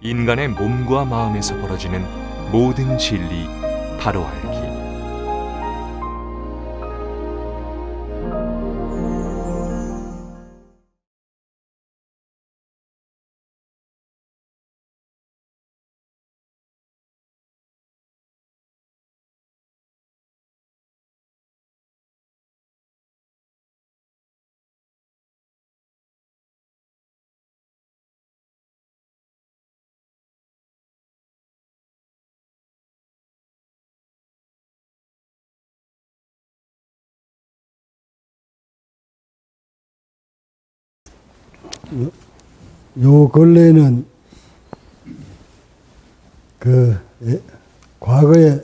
인간의 몸과 마음에서 벌어지는 모든 진리 바로 알기. 요 근래에는 과거에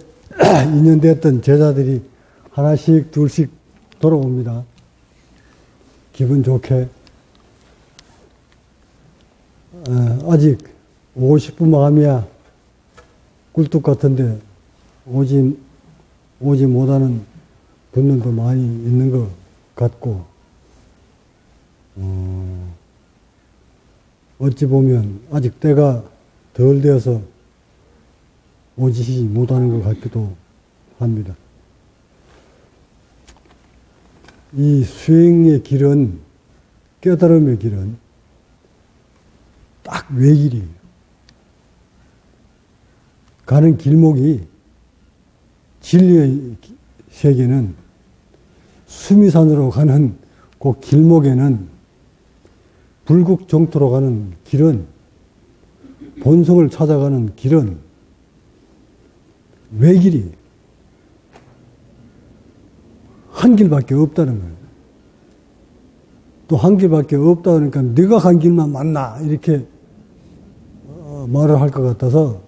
인연되었던 제자들이 하나씩 둘씩 돌아옵니다. 기분 좋게. 아직 오고 싶은 마음이야 꿀뚝 같은데 오지 못하는 분들도 많이 있는 것 같고, 어찌 보면 아직 때가 덜 되어서 오지 못하는 것 같기도 합니다. 이 수행의 길은, 깨달음의 길은 딱 외길이에요. 가는 길목이, 진리의 세계는 수미산으로 가는 그 길목에는, 불국정토로 가는 길은, 본성을 찾아가는 길은 외길이에요. 한 길밖에 없다는 거예요. 또 한 길밖에 없다 그러니까 네가 간 길만 맞나 이렇게 말을 할 것 같아서,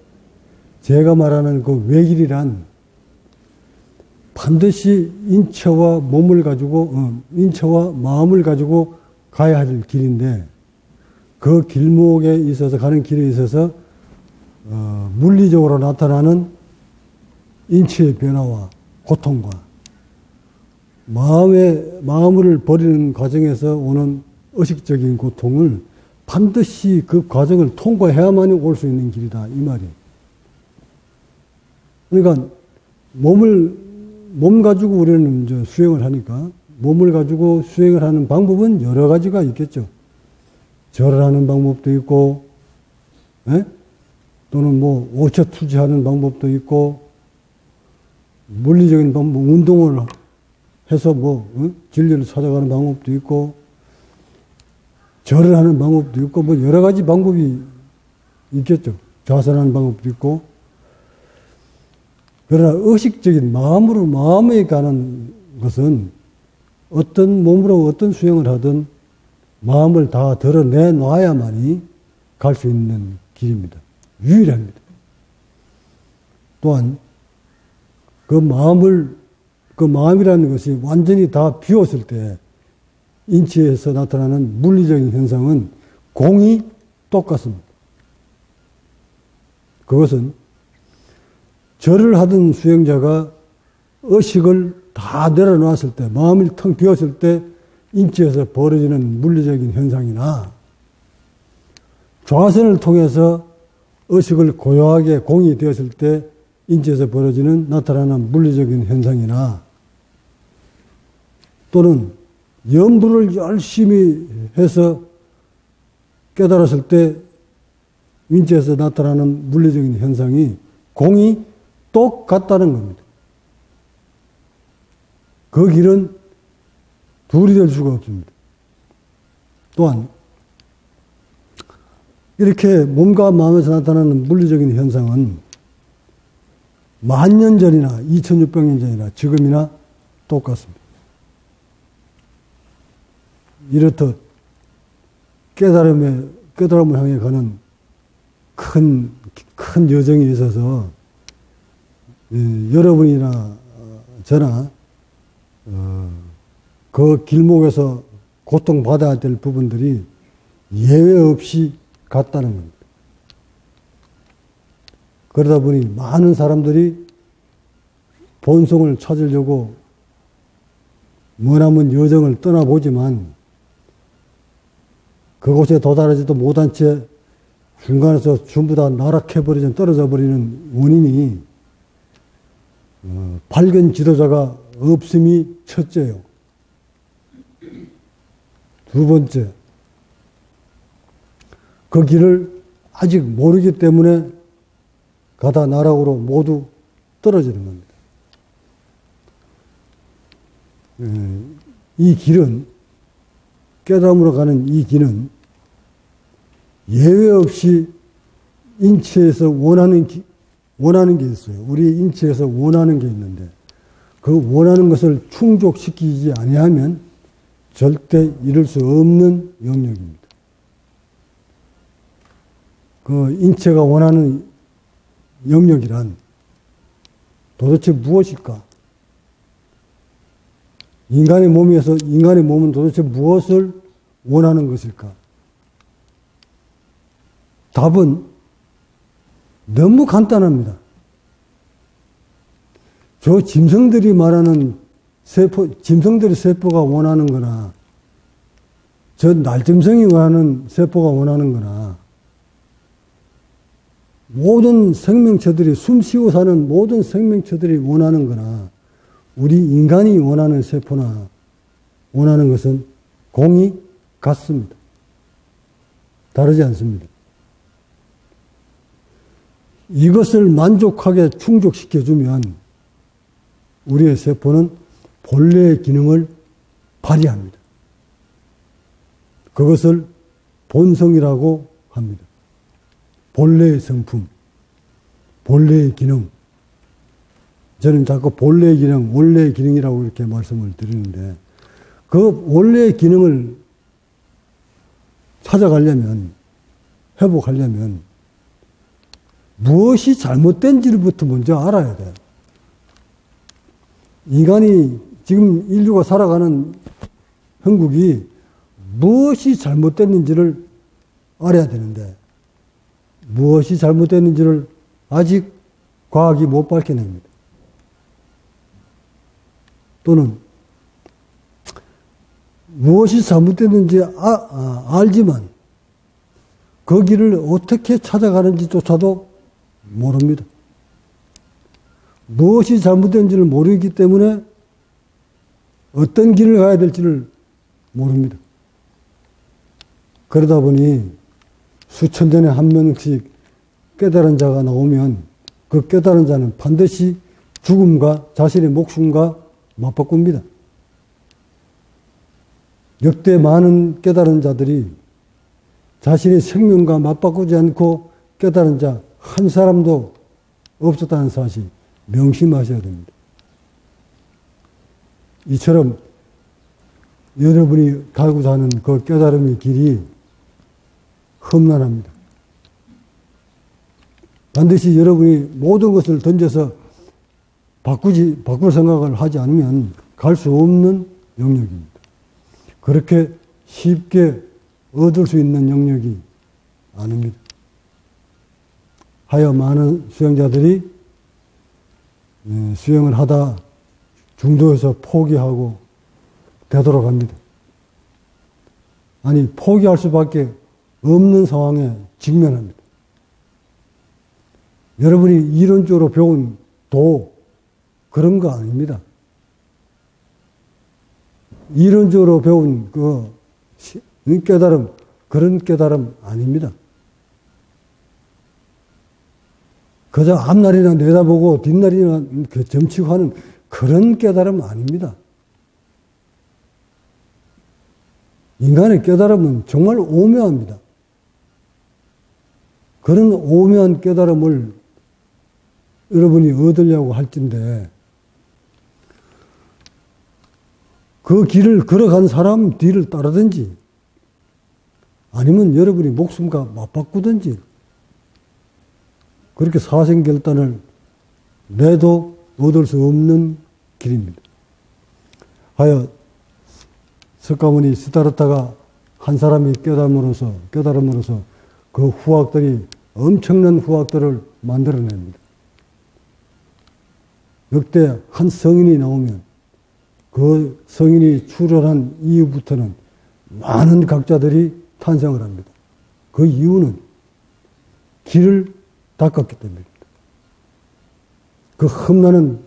제가 말하는 그 외길이란 반드시 인체와 몸을 가지고, 인체와 마음을 가지고 가야 할 길인데, 그 길목에 있어서, 가는 길에 있어서 물리적으로 나타나는 인체의 변화와 고통과 마음을 버리는 과정에서 오는 의식적인 고통을 반드시 그 과정을 통과해야만 올 수 있는 길이다, 이 말이에요. 그러니까 몸 가지고 우리는 이제 수행을 하니까, 몸을 가지고 수행을 하는 방법은 여러 가지가 있겠죠. 절을 하는 방법도 있고, 또는 뭐 오체 투지하는 방법도 있고, 물리적인 방법, 운동을 해서 진리를 찾아가는 방법도 있고, 절을 하는 방법도 있고, 뭐 여러 가지 방법이 있겠죠. 좌선하는 방법도 있고. 그러나 의식적인 마음에 가는 것은, 어떤 몸으로 어떤 수행을 하든 마음을 다 드러내놔야만이 갈 수 있는 길입니다. 유일합니다. 또한 그 마음이라는 것이 완전히 다 비웠을 때 인체에서 나타나는 물리적인 현상은 공이 똑같습니다. 그것은 절을 하던 수행자가 의식을 다 내려놨을 때, 마음이 텅 비었을 때 인체에서 벌어지는 물리적인 현상이나, 좌선을 통해서 의식을 고요하게 공이 되었을 때 인체에서 나타나는 물리적인 현상이나, 또는 염불을 열심히 해서 깨달았을 때 인체에서 나타나는 물리적인 현상이 공이 똑같다는 겁니다. 그 길은 둘이 될 수가 없습니다. 또한 이렇게 몸과 마음에서 나타나는 물리적인 현상은 만년 전이나 2600년 전이나 지금이나 똑같습니다. 이렇듯 깨달음을 향해 가는 큰 여정이 있어서, 여러분이나 저나 그 길목에서 고통받아야 될 부분들이 예외 없이 같다는 겁니다. 그러다 보니 많은 사람들이 본성을 찾으려고 머나먼 여정을 떠나보지만 그곳에 도달하지도 못한 채 중간에서 전부 다 나락해버리는, 떨어져 버리는 원인이 밝은 지도자가 없음이 첫째요. 두 번째, 그 길을 아직 모르기 때문에 가다 나락으로 모두 떨어지는 겁니다. 이 길은, 깨달음으로 가는 이 길은 예외 없이 인체에서 원하는 게 있어요. 우리 인체에서 원하는 게 있는데 그 원하는 것을 충족시키지 아니하면 절대 이룰 수 없는 영역입니다. 그 인체가 원하는 영역이란 도대체 무엇일까? 인간의 몸은 도대체 무엇을 원하는 것일까? 답은 너무 간단합니다. 저 짐승들이 말하는 짐승들의 세포가 원하는 거나, 저 날짐승이 원하는 세포가 원하는 거나, 모든 생명체들이, 숨 쉬고 사는 모든 생명체들이 원하는 거나, 우리 인간이 원하는 세포나 원하는 것은 공이 같습니다. 다르지 않습니다. 이것을 만족하게 충족시켜주면 우리의 세포는 본래의 기능을 발휘합니다. 그것을 본성이라고 합니다. 본래의 성품, 본래의 기능. 저는 자꾸 본래의 기능, 원래의 기능이라고 이렇게 말씀을 드리는데, 그 원래의 기능을 찾아가려면, 회복하려면 무엇이 잘못된지부터 먼저 알아야 돼요. 인간이, 지금 인류가 살아가는 형국이 무엇이 잘못됐는지를 알아야 되는데, 무엇이 잘못됐는지를 아직 과학이 못 밝혀냅니다. 또는 무엇이 잘못됐는지 알지만 그 길을 어떻게 찾아가는지조차도 모릅니다. 무엇이 잘못된지를 모르기 때문에 어떤 길을 가야 될지를 모릅니다. 그러다 보니 수천 년에 한 명씩 깨달은 자가 나오면 그 깨달은 자는 반드시 죽음과 자신의 목숨과 맞바꿉니다. 역대 많은 깨달은 자들이 자신의 생명과 맞바꾸지 않고 깨달은 자 한 사람도 없었다는 사실 명심하셔야 됩니다. 이처럼 여러분이 가고자 하는 그 깨달음의 길이 험난합니다. 반드시 여러분이 모든 것을 던져서 바꿀 생각을 하지 않으면 갈 수 없는 영역입니다. 그렇게 쉽게 얻을 수 있는 영역이 아닙니다. 하여 많은 수행자들이 수행을 하다 중도에서 포기하고 되돌아갑니다. 아니, 포기할 수밖에 없는 상황에 직면합니다. 여러분이 이론적으로 배운 도, 그런 거 아닙니다. 이론적으로 배운 그 깨달음, 그런 깨달음 아닙니다. 그저 앞날이나 내다보고 뒷날이나 점치고 하는 그런 깨달음 아닙니다. 인간의 깨달음은 정말 오묘합니다. 그런 오묘한 깨달음을 여러분이 얻으려고 할진데, 그 길을 걸어간 사람 뒤를 따르든지, 아니면 여러분이 목숨과 맞바꾸든지, 그렇게 사생결단을 내도 얻을 수 없는 길입니다. 하여 석가모니 시다르타가 한 사람이 깨달음으로써 그 후학들이 엄청난 후학들을 만들어냅니다. 역대 한 성인이 나오면 그 성인이 출현한 이후부터는 많은 각자들이 탄생을 합니다. 그 이유는 길을 닦았기 때문입니다. 그 험난한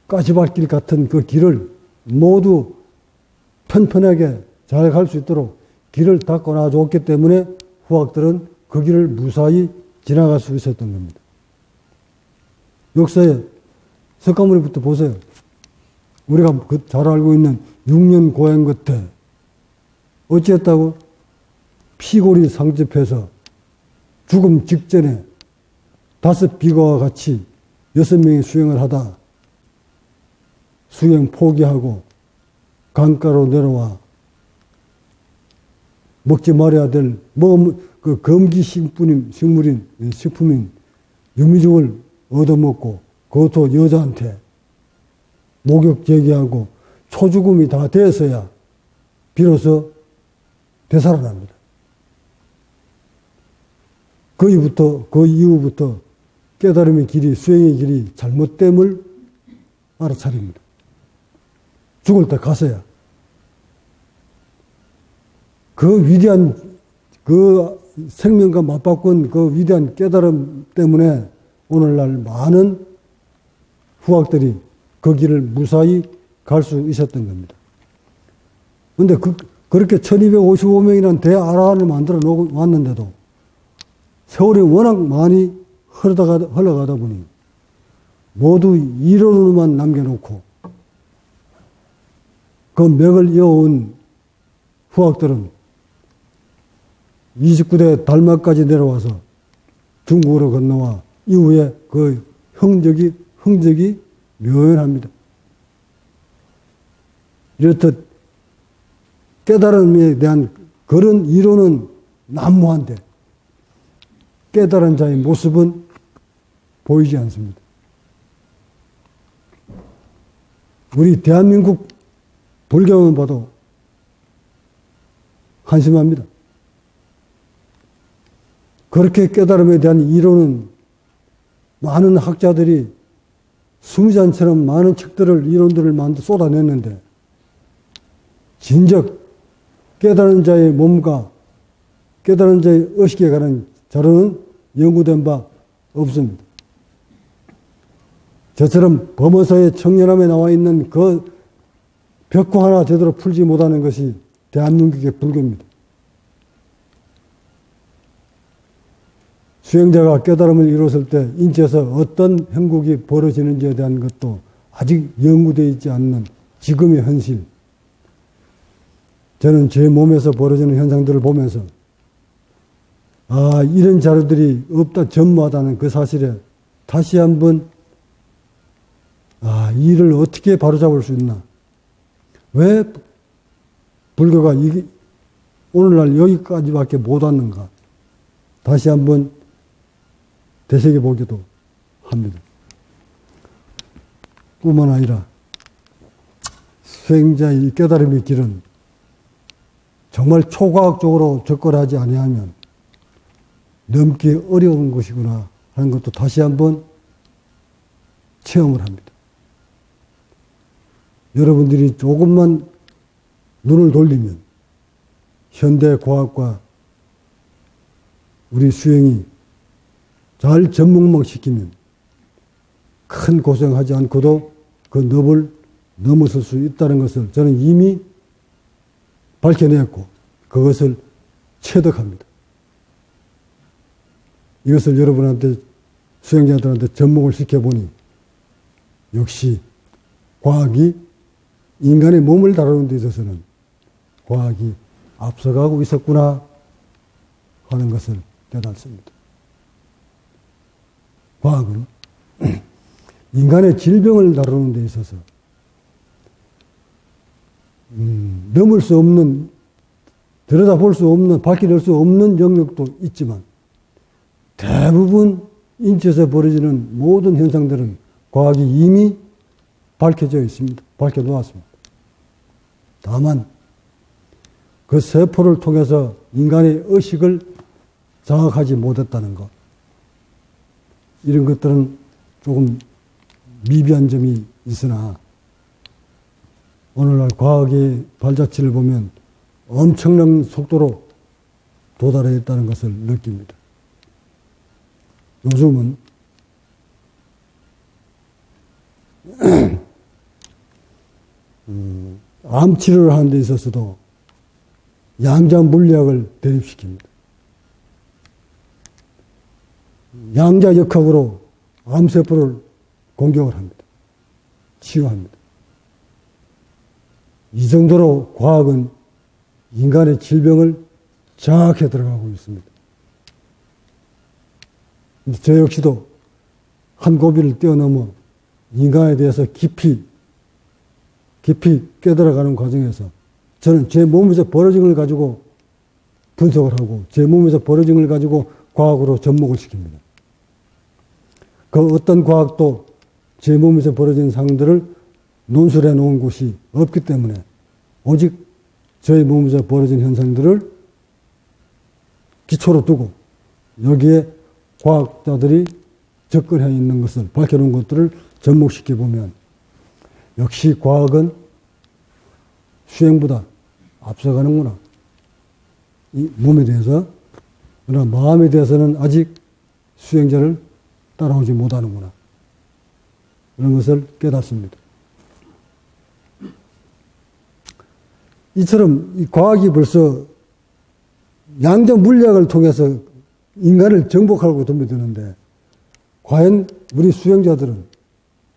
가시밭길 같은 그 길을 모두 편편하게 잘 갈 수 있도록 길을 닦아놔 줬기 때문에 후학들은 그 길을 무사히 지나갈 수 있었던 겁니다. 역사에 석가모니부터 보세요. 우리가 잘 알고 있는 6년 고행 끝에 어찌했다고? 피골이 상접해서 죽음 직전에 5비거와 같이 6명이 수행을 하다 수행 포기하고 강가로 내려와 먹지 말아야 될 그 금기 식품인 유미죽을 얻어먹고 그것도 여자한테 목욕 제기하고 초죽음이 다 돼서야 비로소 되살아납니다. 그 이후부터 깨달음의 길이, 수행의 길이 잘못됨을 알아차립니다. 죽을 때 가서야. 그 위대한, 그 생명과 맞바꾼 그 위대한 깨달음 때문에 오늘날 많은 후학들이 그 길을 무사히 갈 수 있었던 겁니다. 그런데 그렇게 1255명이라는 대아라한을 만들어 놓았는데도 세월이 워낙 많이 흘러가다 보니 모두 이론으로만 남겨놓고 그 맥을 이어온 후학들은 29대 달마까지 내려와서 중국으로 건너와 이후에 그 흔적이 묘연합니다. 이렇듯 깨달음에 대한 그런 이론은 난무한데 깨달은 자의 모습은 보이지 않습니다. 우리 대한민국 불교만 봐도 한심합니다. 그렇게 깨달음에 대한 이론은 많은 학자들이 수미잔처럼 많은 책들을, 이론들을 쏟아냈는데 진즉 깨달은 자의 몸과 깨달은 자의 의식에 관한 자료는 연구된 바 없습니다. 저처럼 범어서의 청년함에 나와 있는 그 벽화 하나 제대로 풀지 못하는 것이 대한민국의 불교입니다. 수행자가 깨달음을 이뤘을 때 인체에서 어떤 행국이 벌어지는지에 대한 것도 아직 연구되어 있지 않는 지금의 현실. 저는 제 몸에서 벌어지는 현상들을 보면서 이런 자료들이 없다, 전무하다는 그 사실에 다시 한번 이 일을 어떻게 바로잡을 수 있나. 왜 불교가 오늘날 여기까지밖에 못 왔는가. 다시 한번 되새겨보기도 합니다. 뿐만 아니라 수행자의 깨달음의 길은 정말 초과학적으로 접근하지 아니하면 넘기 어려운 것이구나 하는 것도 다시 한번 체험을 합니다. 여러분들이 조금만 눈을 돌리면 현대 과학과 우리 수행이 잘 접목시키면 큰 고생하지 않고도 그 늪을 넘어설 수 있다는 것을 저는 이미 밝혀냈고 그것을 체득합니다. 이것을 여러분한테, 수행자들한테 접목을 시켜보니 역시 과학이 인간의 몸을 다루는 데 있어서는 과학이 앞서가고 있었구나 하는 것을 깨닫습니다. 과학은 인간의 질병을 다루는 데 있어서 넘을 수 없는, 들여다볼 수 없는, 밝혀낼 수 없는 영역도 있지만 대부분 인체에서 벌어지는 모든 현상들은 과학이 이미 밝혀져 있습니다. 밝혀놓았습니다. 다만 그 세포를 통해서 인간의 의식을 장악하지 못했다는 것, 이런 것들은 조금 미비한 점이 있으나 오늘날 과학의 발자취를 보면 엄청난 속도로 도달해 있다는 것을 느낍니다. 요즘은 암 치료를 하는 데 있어서도 양자 물리학을 대립시킵니다. 양자 역학으로 암세포를 공격을 합니다. 치유합니다. 이 정도로 과학은 인간의 질병을 정확히 들어가고 있습니다. 저 역시도 한 고비를 뛰어넘어 인간에 대해서 깊이 깨달아가는 과정에서 저는 제 몸에서 벌어진 걸 가지고 분석을 하고 제 몸에서 벌어진 걸 가지고 과학으로 접목을 시킵니다. 그 어떤 과학도 제 몸에서 벌어진 상황들을 논술해 놓은 곳이 없기 때문에 오직 저의 몸에서 벌어진 현상들을 기초로 두고 여기에 과학자들이 접근해 있는 것을 밝혀놓은 것들을 접목시켜 보면 역시 과학은 수행보다 앞서가는구나. 이 몸에 대해서, 그러나 마음에 대해서는 아직 수행자를 따라오지 못하는구나. 그런 것을 깨닫습니다. 이처럼 이 과학이 벌써 양자 물리학을 통해서 인간을 정복하고 덤벼드는데 과연 우리 수행자들은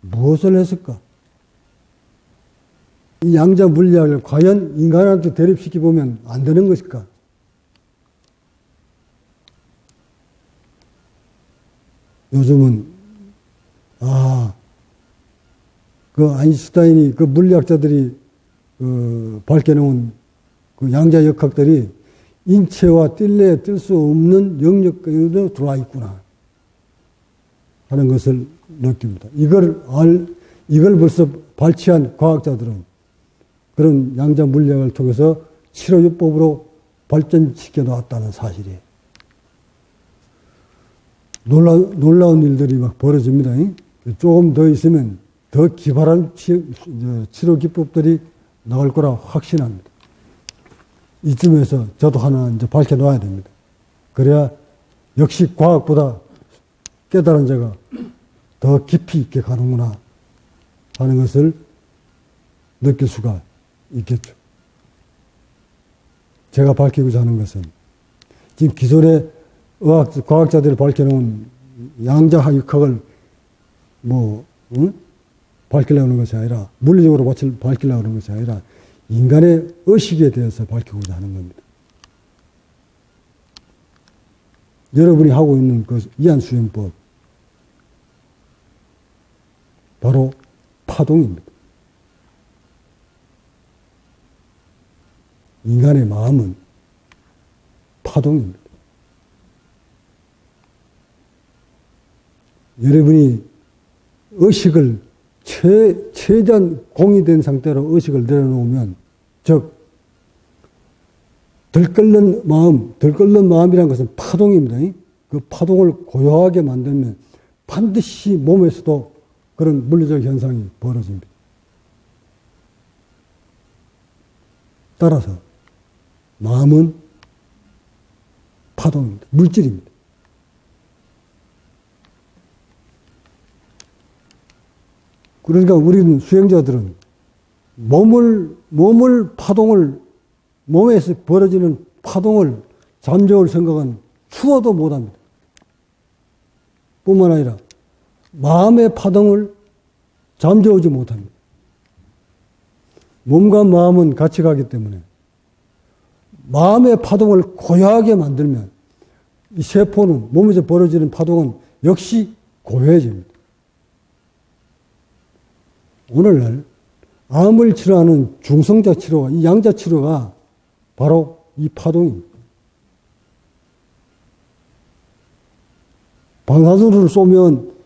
무엇을 했을까? 이 양자 물리학을 과연 인간한테 대립시켜보면 안 되는 것일까? 요즘은 그 아인슈타인이 그 물리학자들이 밝혀놓은 그 양자 역학들이 인체와 뗄래야 뗄 수 없는 영역으로 들어와 있구나 하는 것을 느낍니다. 이걸 벌써 발췌한 과학자들은 그런 양자 물리학을 통해서 치료요법으로 발전시켜 놓았다는 사실이에요. 놀라운 일들이 막 벌어집니다. 조금 더 있으면 더 기발한 치료 기법들이 나올 거라 확신합니다. 이쯤에서 저도 하나 이제 밝혀놔야 됩니다. 그래야 역시 과학보다 깨달은 자가 더 깊이 있게 가는구나 하는 것을 느낄 수가 있겠죠. 제가 밝히고자 하는 것은 지금 기존의 과학자들이 밝혀놓은 양자역학을 밝히려고 하는 것이 아니라 물리적으로 밝히려고 하는 것이 아니라 인간의 의식에 대해서 밝히고자 하는 겁니다. 여러분이 하고 있는 그 이한수행법 바로 파동입니다. 인간의 마음은 파동입니다. 여러분이 의식을 최대한 공유된 상태로 의식을 내려놓으면, 즉 들끓는 마음이라는 것은 파동입니다. 그 파동을 고요하게 만들면 반드시 몸에서도 그런 물리적 현상이 벌어집니다. 따라서 마음은 파동입니다. 물질입니다. 그러니까 우리는 수행자들은 몸에서 벌어지는 파동을 잠재울 생각은 추워도 못합니다. 뿐만 아니라 마음의 파동을 잠재우지 못합니다. 몸과 마음은 같이 가기 때문에 마음의 파동을 고요하게 만들면 이 세포는, 몸에서 벌어지는 파동은 역시 고요해집니다. 오늘날 암을 치료하는 중성자 치료가, 이 양자 치료가 바로 이 파동입니다. 방사선을 쏘면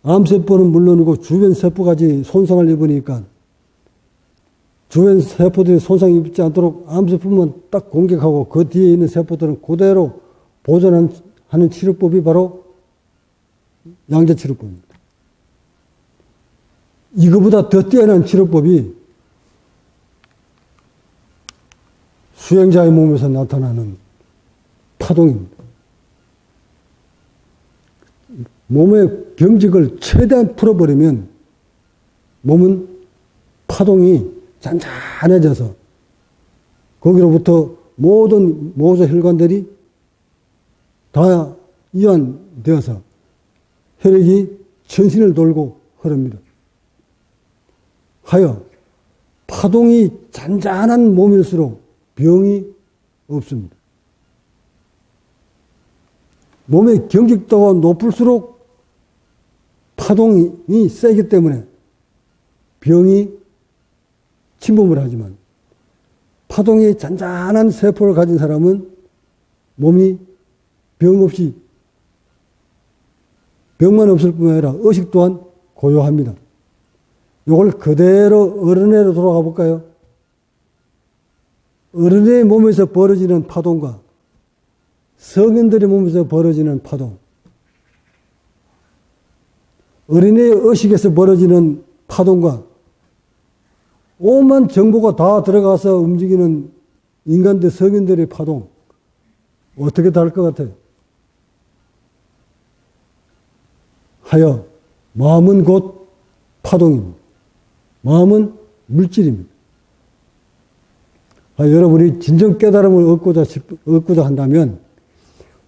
암세포는 물론이고 주변 세포까지 손상을 입으니까 주변 세포들이 손상이 입지 않도록 암세포만 딱 공격하고 그 뒤에 있는 세포들은 그대로 보존하는 치료법이 바로 양자 치료법입니다. 이거보다 더 뛰어난 치료법이 수행자의 몸에서 나타나는 파동입니다. 몸의 경직을 최대한 풀어버리면 몸은 파동이 잔잔해져서 거기로부터 모든 모세 혈관들이 다 이완되어서 혈액이 전신을 돌고 흐릅니다. 하여 파동이 잔잔한 몸일수록 병이 없습니다. 몸의 경직도가 높을수록 파동이 세기 때문에 병이 침범을 하지만 파동이 잔잔한 세포를 가진 사람은 몸이 병 없이 병만 없을 뿐만 아니라 의식 또한 고요합니다. 이걸 그대로 어른애로 돌아가 볼까요? 어른의 몸에서 벌어지는 파동과 성인들의 몸에서 벌어지는 파동, 어린이의 의식에서 벌어지는 파동과 오만 정보가 다 들어가서 움직이는 인간들, 성인들의 파동, 어떻게 다를 것 같아요? 하여 마음은 곧 파동입니다. 마음은 물질입니다. 여러분이 진정 깨달음을 얻고자 한다면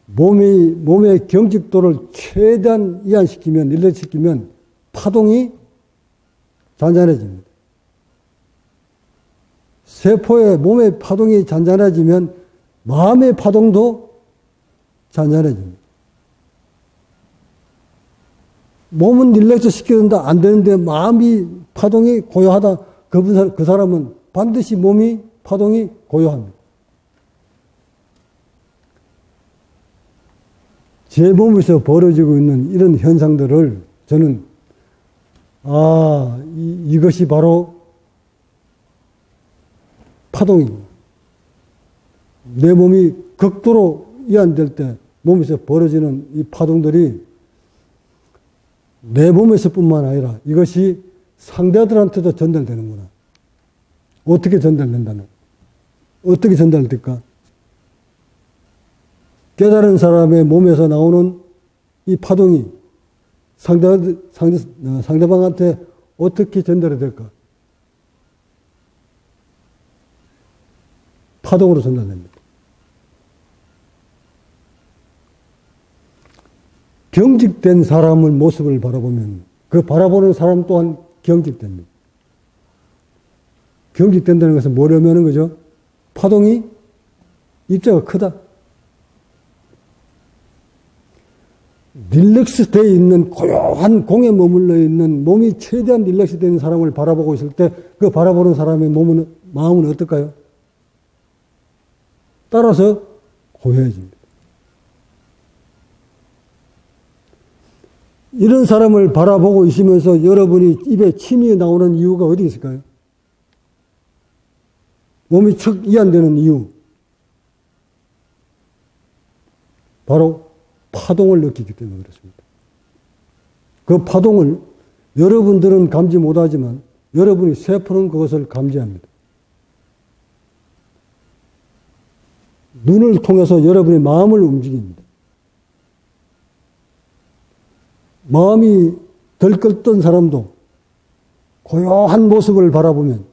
몸의 경직도를 최대한 이완시키면, 일러시키면 파동이 잔잔해집니다. 세포의 몸의 파동이 잔잔해지면 마음의 파동도 잔잔해집니다. 몸은 릴렉스 시켜준다 안 되는데 마음이 파동이 고요하다. 그 사람은 반드시 몸이 파동이 고요합니다. 제 몸에서 벌어지고 있는 이런 현상들을 저는 이것이 바로 파동입니다. 내 몸이 극도로 이완될 때 몸에서 벌어지는 이 파동들이 내 몸에서 뿐만 아니라 이것이 상대들한테도 전달되는구나. 어떻게 전달된다는? 어떻게 전달될까? 깨달은 사람의 몸에서 나오는 이 파동이 상대방한테 어떻게 전달이 될까? 파동으로 전달됩니다. 경직된 사람의 모습을 바라보면 그 바라보는 사람 또한 경직됩니다. 경직된다는 것은 뭐를 의미하는 거죠? 파동이 입자가 크다. 릴렉스 되어 있는 고요한 공에 머물러 있는 몸이 최대한 릴렉스 되어 있는 사람을 바라보고 있을 때 그 바라보는 사람의 마음은 어떨까요? 따라서 고요해집니다. 이런 사람을 바라보고 있으면서 여러분이 입에 침이 나오는 이유가 어디 있을까요? 몸이 척 이완되는 이유. 바로 파동을 느끼기 때문에 그렇습니다. 그 파동을 여러분들은 감지 못하지만 여러분이 세포는 그것을 감지합니다. 눈을 통해서 여러분의 마음을 움직입니다. 마음이 들끓던 사람도 고요한 모습을 바라보면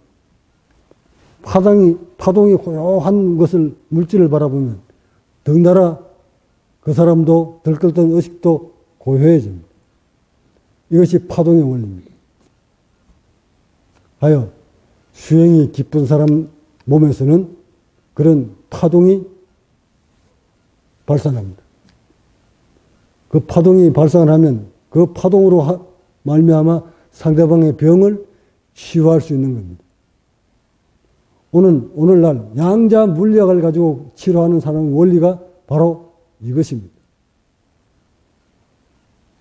파동이 고요한 것을, 물질을 바라보면 덩달아 그 사람도 들끓던 의식도 고요해집니다. 이것이 파동의 원리입니다. 하여 수행이 깊은 사람 몸에서는 그런 파동이 발산합니다. 그 파동이 발산하면 그 파동으로 말미암아 상대방의 병을 치유할 수 있는 겁니다. 오늘날 양자 물리학을 가지고 치료하는 사람의 원리가 바로 이것입니다.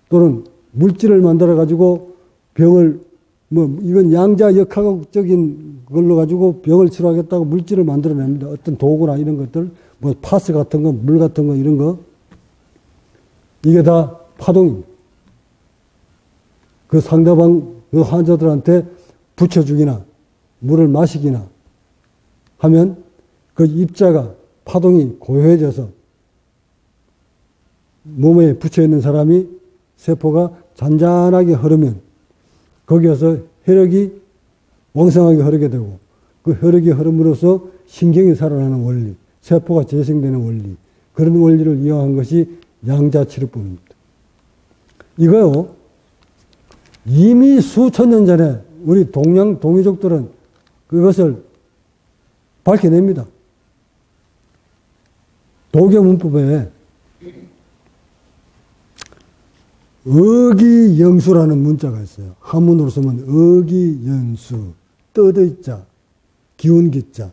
또는 물질을 만들어 가지고 병을 이건 양자 역학적인 걸로 가지고 병을 치료하겠다고 물질을 만들어냅니다. 어떤 도구나 이런 것들, 파스 같은 거, 물 같은 거 이런 거, 이게 다 파동입니다. 그 상대방 그 환자들한테 붙여주기나 물을 마시기나 하면 그 입자가 파동이 고요해져서 몸에 붙여있는 사람이 세포가 잔잔하게 흐르면 거기에서 혈액이 왕성하게 흐르게 되고 그 혈액이 흐름으로써 신경이 살아나는 원리, 세포가 재생되는 원리, 그런 원리를 이용한 것이 양자치료법입니다. 이거요, 이미 수천 년 전에 우리 동이족들은 그것을 밝혀냅니다. 도교문법에 의기영수라는 문자가 있어요. 한문으로 쓰면 의기연수, 떠드자, 기운기자,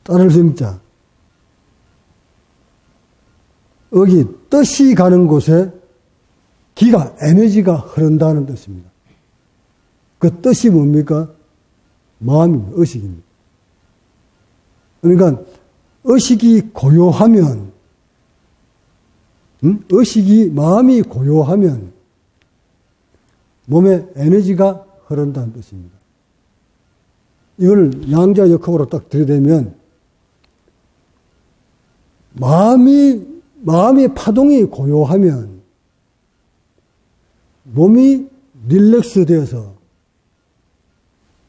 따를 심자. 여기 뜻이 가는 곳에 기가, 에너지가 흐른다는 뜻입니다. 그 뜻이 뭡니까? 마음입니다. 의식입니다. 그러니까 의식이 고요하면, 의식이, 마음이 고요하면 몸에 에너지가 흐른다는 뜻입니다. 이걸 양자역학으로 딱 들이대면 마음의 파동이 고요하면 몸이 릴렉스 되어서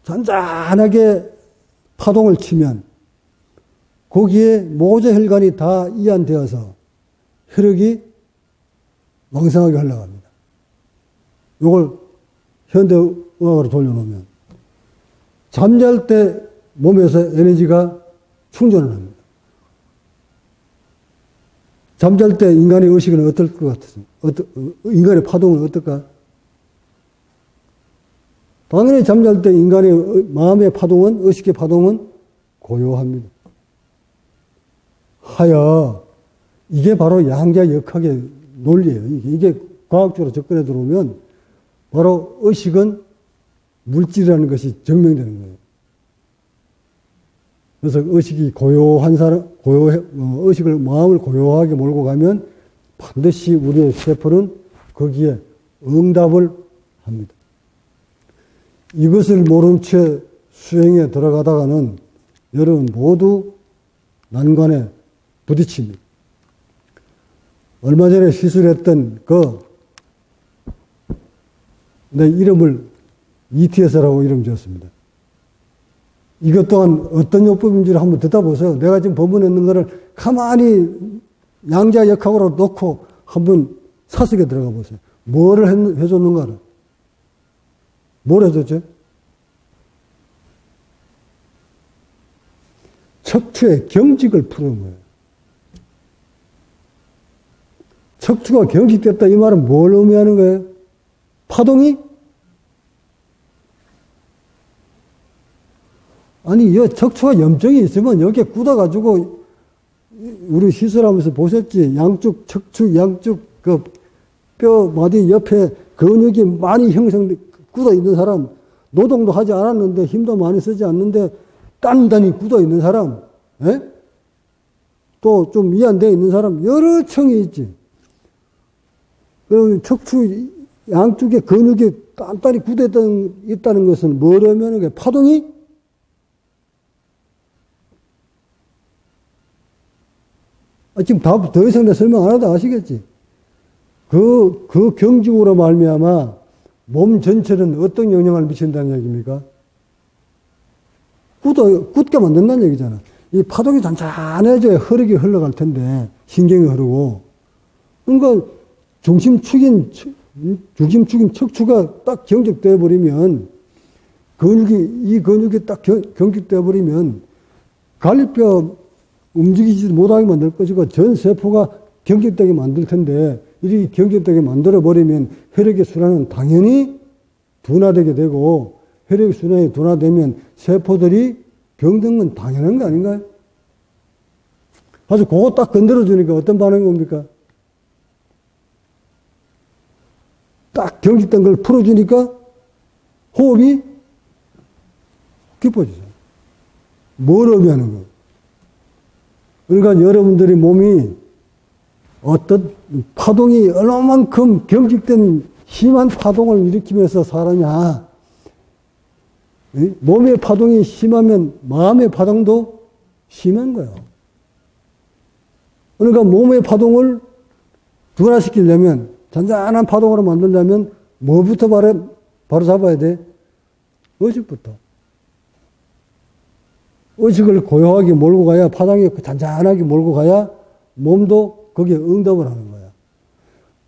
잔잔하게 파동을 치면 거기에 모세혈관이 다 이완되어서 혈액이 왕성하게 흘러갑니다. 이걸 현대의학으로 돌려놓으면 잠잘 때 몸에서 에너지가 충전을 합니다. 잠잘 때 인간의 의식은 어떨 것 같으세요? 인간의 파동은 어떨까? 당연히 잠잘 때 인간의 마음의 파동은, 의식의 파동은 고요합니다. 하여 이게 바로 양자역학의 논리예요. 이게 과학적으로 접근해 들어오면 바로 의식은 물질이라는 것이 증명되는 거예요. 그래서 의식이 고요한 사람, 의식을, 마음을 고요하게 몰고 가면 반드시 우리의 세포는 거기에 응답을 합니다. 이것을 모른 채 수행에 들어가다가는 여러분 모두 난관에 부딪힙니다. 얼마 전에 시술했던 내 이름을 ETS라고 이름 지었습니다. 이것 또한 어떤 요법인지를 한번 듣다 보세요. 내가 지금 법문했는 거를 가만히 양자역학으로 놓고 한번 사석에 들어가 보세요. 뭐를 해줬는가를. 뭘 해줬죠? 척추의 경직을 푸는 거예요. 척추가 경직됐다 이 말은 뭘 의미하는 거예요? 파동이? 아니, 척추가 염증이 있으면 여기에 굳어가지고, 우리 시술하면서 보셨지? 양쪽 척추, 양쪽 뼈 마디 옆에 근육이 많이 굳어 있는 사람, 노동도 하지 않았는데, 힘도 많이 쓰지 않는데, 단단히 굳어 있는 사람, 또 좀 이완되어 있는 사람, 여러 층이 있지. 그럼 척추 양쪽에 근육이 단단히 굳어 있다는 것은 뭐라면, 파동이? 지금 더 이상 내 설명 안 하도 아시겠지? 그 경직으로 말미암아 몸 전체는 어떤 영향을 미친다는 얘기입니까? 굳게 만든다는 얘기잖아. 이 파동이 잔잔해져야 혈액이 흘러갈 텐데, 신경이 흐르고. 그러니까 중심축인 척추가 딱 경직되어 버리면, 이 근육이 딱 경직되어 버리면, 갈비뼈 움직이지 못하게 만들 것이고 전 세포가 경직되게 만들 텐데 이렇게 경직되게 만들어버리면 혈액의 순환은 당연히 둔화되게 되고 혈액의 순환이 둔화되면 세포들이 병든 건 당연한 거 아닌가요? 아주 그거 딱 건드려주니까 어떤 반응이 옵니까? 딱 경직된 걸 풀어주니까 호흡이 깊어지죠. 뭘 의미하는 거예요? 그러니까 여러분들이 몸이 어떤 파동이 얼마만큼 경직된 심한 파동을 일으키면서 살았냐. 몸의 파동이 심하면 마음의 파동도 심한 거예요. 그러니까 몸의 파동을 둔화시키려면, 잔잔한 파동으로 만들려면 뭐부터 바로 잡아야 돼? 의식부터. 의식을 고요하게 몰고 가야, 파동이 잔잔하게 몰고 가야 몸도 거기에 응답을 하는 거야.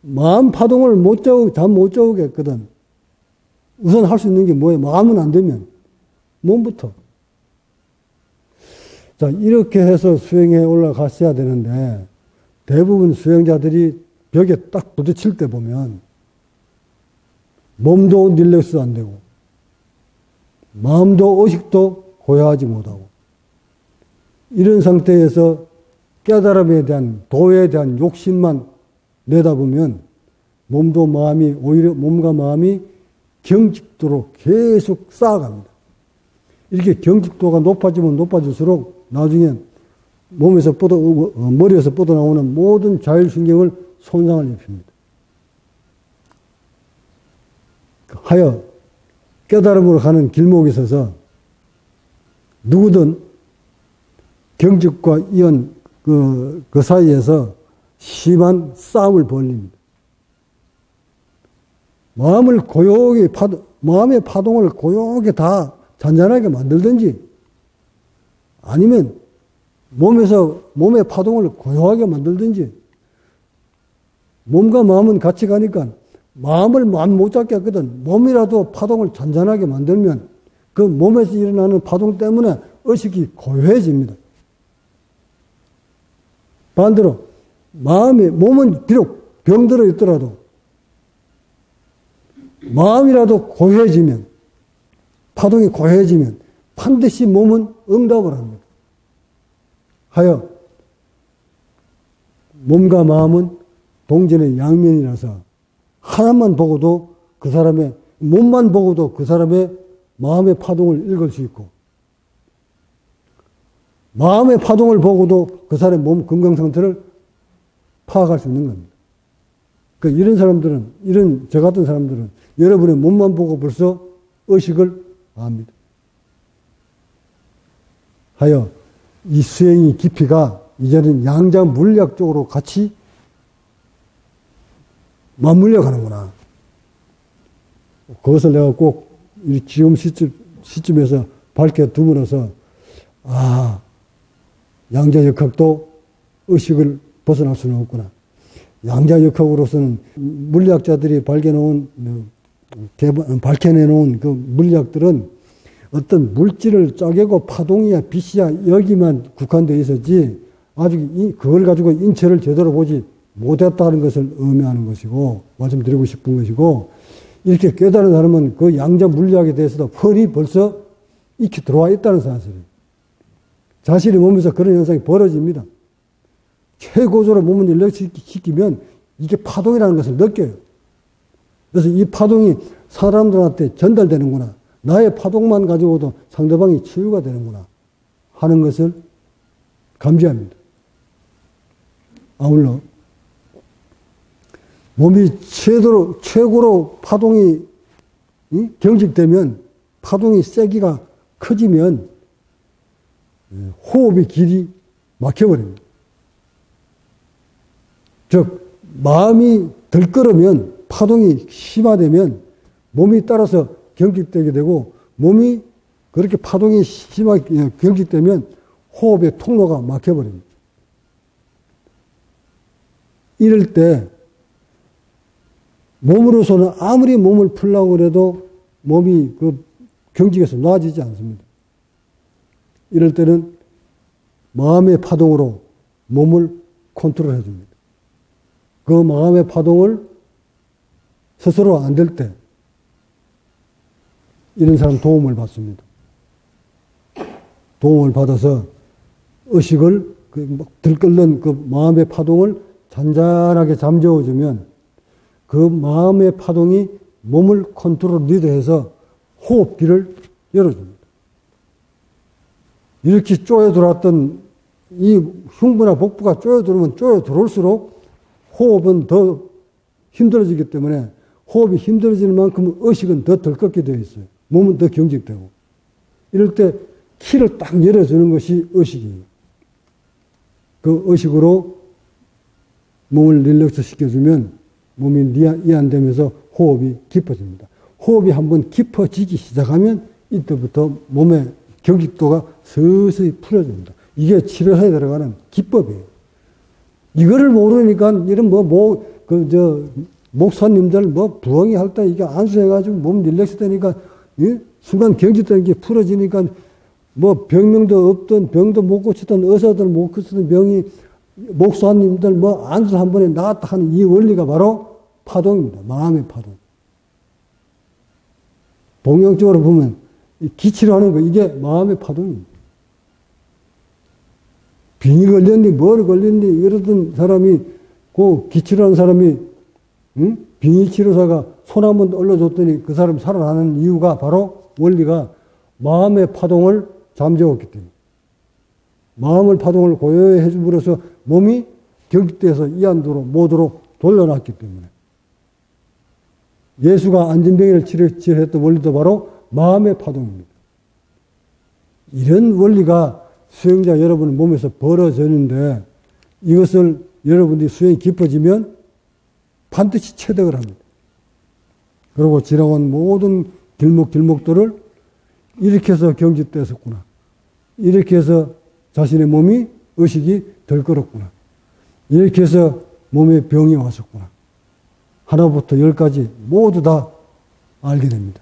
마음 파동을 잠 못 자오게 했거든. 우선 할 수 있는 게 뭐예요? 마음은 안 되면 몸부터. 자, 이렇게 해서 수행에 올라갔어야 되는데, 대부분 수행자들이 벽에 딱 부딪힐 때 보면, 몸도 릴렉스 안 되고, 마음도 의식도 고요하지 못하고, 이런 상태에서 깨달음에 대한, 도에 대한 욕심만 내다보면, 오히려 몸과 마음이 경직도로 계속 쌓아갑니다. 이렇게 경직도가 높아지면 높아질수록 나중에 머리에서 뻗어나오는 모든 자율신경을 손상을 입힙니다. 하여 깨달음으로 가는 길목에 있어서 누구든 경직과 이연 그 사이에서 심한 싸움을 벌립니다. 마음의 파동을 고요하게 다 잔잔하게 만들든지, 아니면 몸의 파동을 고요하게 만들든지, 몸과 마음은 같이 가니까 마음을 못 잡게 하거든. 몸이라도 파동을 잔잔하게 만들면 그 몸에서 일어나는 파동 때문에 의식이 고요해집니다. 반대로 몸은 비록 병들어 있더라도 마음이라도 고요해지면, 파동이 고요해지면 반드시 몸은 응답을 합니다. 하여 몸과 마음은 동전의 양면이라서 하나만 보고도 몸만 보고도 그 사람의 마음의 파동을 읽을 수 있고, 마음의 파동을 보고도 그 사람의 몸 건강 상태를 파악할 수 있는 겁니다. 이런 저 같은 사람들은 여러분의 몸만 보고 벌써 의식을 압니다. 하여 이 수행의 깊이가 이제는 양자 물리학적으로 같이 맞물려 가는구나. 그것을 내가 꼭 지금 시점에서 밝혀둠으로써, 양자역학도 의식을 벗어날 수는 없구나. 양자역학으로서는 물리학자들이 밝혀내놓은 그 물리학들은 어떤 물질을 쪼개고 파동이야 빛이야 여기만 국한되어 있었지, 아직 그걸 가지고 인체를 제대로 보지 못했다는 것을 의미하는 것이고, 말씀드리고 싶은 것이고, 이렇게 깨달은 사람은 그 양자 물리학에 대해서도 뻔히 벌써 익히 들어와 있다는 사실이에요. 자신의 몸에서 그런 현상이 벌어집니다. 최고조로 몸을 일렉시키면 이게 파동이라는 것을 느껴요. 그래서 이 파동이 사람들한테 전달되는구나, 나의 파동만 가지고도 상대방이 치유가 되는구나 하는 것을 감지합니다. 아울러 몸이 최고로 파동이 경직되면, 파동이 세기가 커지면 호흡의 길이 막혀버립니다. 즉 마음이 들끓으면, 파동이 심화되면 몸이 따라서 경직되게 되고, 몸이 그렇게 파동이 심하게 경직되면 호흡의 통로가 막혀버립니다. 이럴 때 몸으로서는 아무리 몸을 풀려고 해도 몸이 그 경직에서 놔지지 않습니다. 이럴 때는 마음의 파동으로 몸을 컨트롤해 줍니다. 그 마음의 파동을 스스로 안 될 때 이런 사람 도움을 받습니다. 도움을 받아서 의식을 들끓는 그 마음의 파동을 잔잔하게 잠재워주면 그 마음의 파동이 몸을 컨트롤 리드해서 호흡기를 열어줍니다. 이렇게 쪼여들었던 이 흉부나 복부가 쪼여들면 쪼여들어올수록 호흡은 더 힘들어지기 때문에, 호흡이 힘들어지는 만큼 의식은 더 들끓게 되어 있어요. 몸은 더 경직되고. 이럴 때 키를 딱 열어주는 것이 의식이에요. 그 의식으로 몸을 릴렉스 시켜주면 몸이 이완되면서 호흡이 깊어집니다. 호흡이 한번 깊어지기 시작하면 이때부터 몸의 경직도가 서서히 풀어집니다. 이게 치료에 들어가는 기법이에요. 이거를 모르니까 이런 목사님들 부엉이 할 때 이게 안수해가지고 몸 릴렉스 되니까 순간 경직되는 게 풀어지니까 병명도 없던 병도 못 고치던 의사들 못 고치던 병이 목사님들 안수 한 번에 나았다 하는 이 원리가 바로 파동입니다. 마음의 파동. 동영적으로 보면 기치를 하는 거 이게 마음의 파동입니다. 빙이 걸렸니 뭘 걸렸니 이러던 사람이 그 기치를 하는 사람이 빙의 치료사가 손 한 번 올려줬더니 그 사람이 살아나는 이유가 바로 원리가 마음의 파동을 잠재웠기 때문에 마음의 파동을 고요히 해줌으로써 몸이 경직돼서 이완도로 모두로 돌려놨기 때문에 예수가 안진병이를 치료했던 원리도 바로 마음의 파동입니다. 이런 원리가 수행자 여러분 몸에서 벌어지는데 이것을 여러분들이 수행이 깊어지면 반드시 체득을 합니다. 그리고 지나온 모든 길목들을 이렇게 해서 경직됐었구나. 이렇게 해서 자신의 몸이 의식이 덜 끌었구나. 이렇게 해서 몸에 병이 왔었구나. 하나부터 열까지 모두 다 알게 됩니다.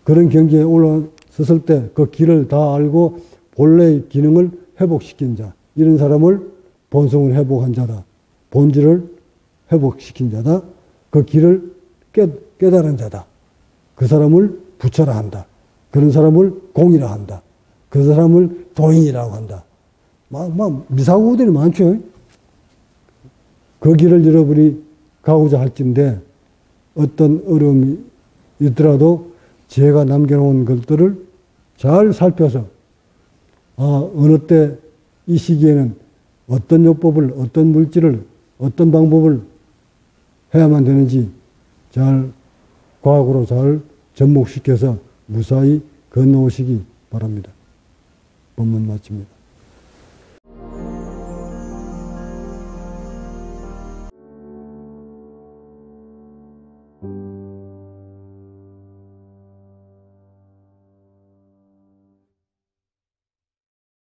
그런 경지에 올라섰을 때 그 길을 다 알고 본래의 기능을 회복시킨 자, 이런 사람을 본성을 회복한 자다. 본질을 회복시킨 자다. 그 길을 깨달은 자다. 그 사람을 부처라 한다. 그런 사람을 공이라 한다. 그 사람을 도인이라고 한다. 미사고들이 많죠. 그 길을 여러분이 가고자 할진데 어떤 어려움이 있더라도 제가 남겨놓은 것들을 잘 살펴서 어느 때 이 시기에는 어떤 요법을 어떤 물질을 어떤 방법을 해야만 되는지 잘 과학으로 잘 접목시켜서 무사히 건너오시기 바랍니다. 본문 마칩니다.